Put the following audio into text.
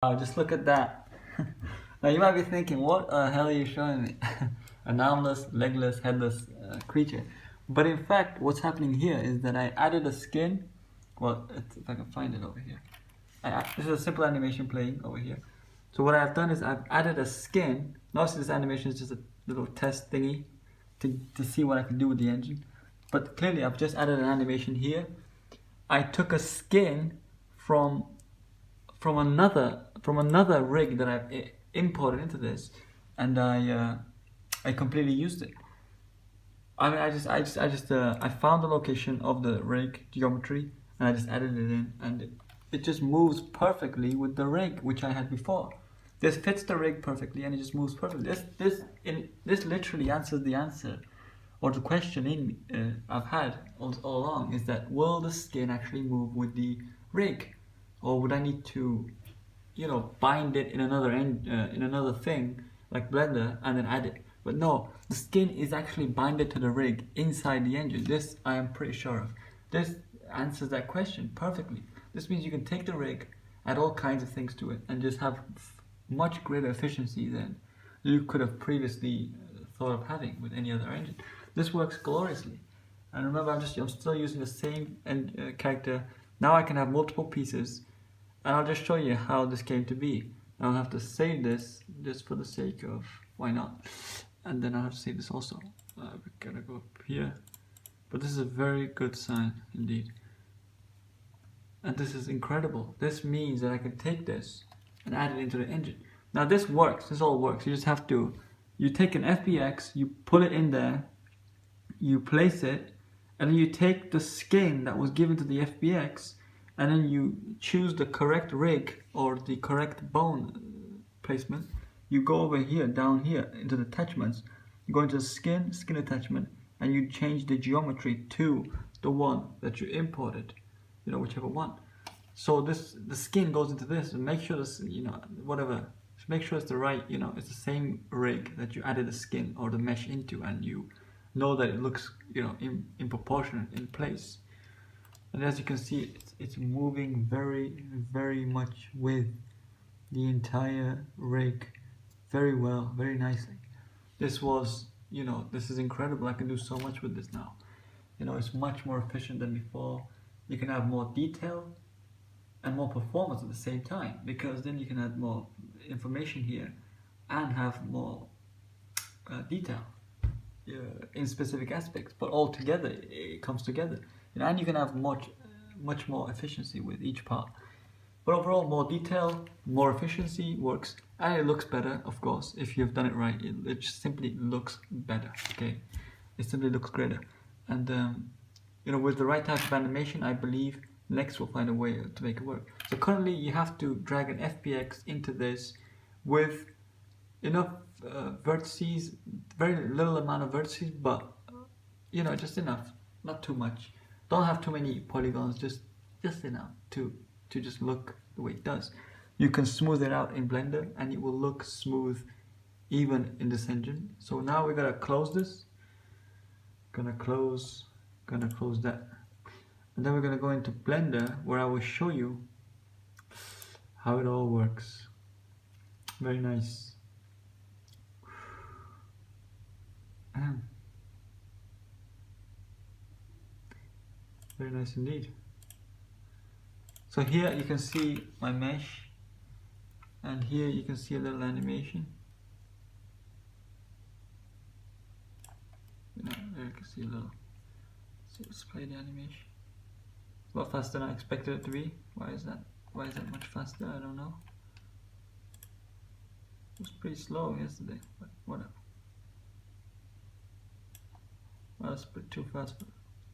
Just look at that. Now you might be thinking, what the hell are you showing me? An armless, legless, headless creature. But in fact, what's happening here is that I added a skin. Well, if I can find it over here. This is a simple animation playing over here. So what I've done is I've added a skin. Notice this animation is just a little test thingy to see what I can do with the engine. But clearly I've just added an animation here. I took a skin from another rig that I've imported into this, and I completely used it. I mean, I found the location of the rig geometry, and I just added it in, and it just moves perfectly with the rig which I had before. This fits the rig perfectly, and it just moves perfectly. This literally answers the answer, or the question I've had all along, is that will the skin actually move with the rig, or would I need to, bind it in another thing like Blender and then add it? But no, the skin is actually binded to the rig inside the engine. This I am pretty sure of. This answers that question perfectly. This means you can take the rig, add all kinds of things to it, and just have much greater efficiency than you could have previously thought of having with any other engine. This works gloriously. And remember, I'm still using the same character. Now I can have multiple pieces, and I'll just show you how this came to be. I'll have to save this just for the sake of why not, and then I'll have to save this also. We gotta go up here, but this is a very good sign indeed, and this is incredible. This means that I can take this and add it into the engine. Now this works. This all works. You just have to. You take an FBX, you put it in there, you place it, and then you take the skin that was given to the FBX, and then you choose the correct rig or the correct bone placement. You go over here, down here, into the attachments. You go into skin attachment, and you change the geometry to the one that you imported, whichever one. So the skin goes into this, and make sure this, whatever. Just make sure it's the right, it's the same rig that you added the skin or the mesh into, and you know that it looks, in proportion, in place. And as you can see, it's moving very, very much with the entire rig very well, very nicely. This was, this is incredible. I can do so much with this now. It's much more efficient than before. You can have more detail and more performance at the same time, because then you can add more information here and have more detail in specific aspects, but all together it comes together, and you can have much more efficiency with each part. But overall, more detail, more efficiency works, and it looks better, of course. If you've done it right, it just simply looks better. Okay, it simply looks greater, and with the right type of animation, I believe next we'll find a way to make it work. So currently, you have to drag an FBX into this with enough vertices, very little amount of vertices, but just enough, not too much. Don't have too many polygons, just enough to just look the way it does. You can smooth it out in Blender, and it will look smooth even in this engine. So now we're gonna close this. Gonna close that, and then we're gonna go into Blender, where I will show you how it all works. Very nice. Very nice indeed. So here you can see my mesh, and here you can see a little animation. There you can see a little. So let's play the animation. A lot faster than I expected it to be. Why is that? Why is that much faster? I don't know. It was pretty slow yesterday, but whatever. Well, that's a bit too fast.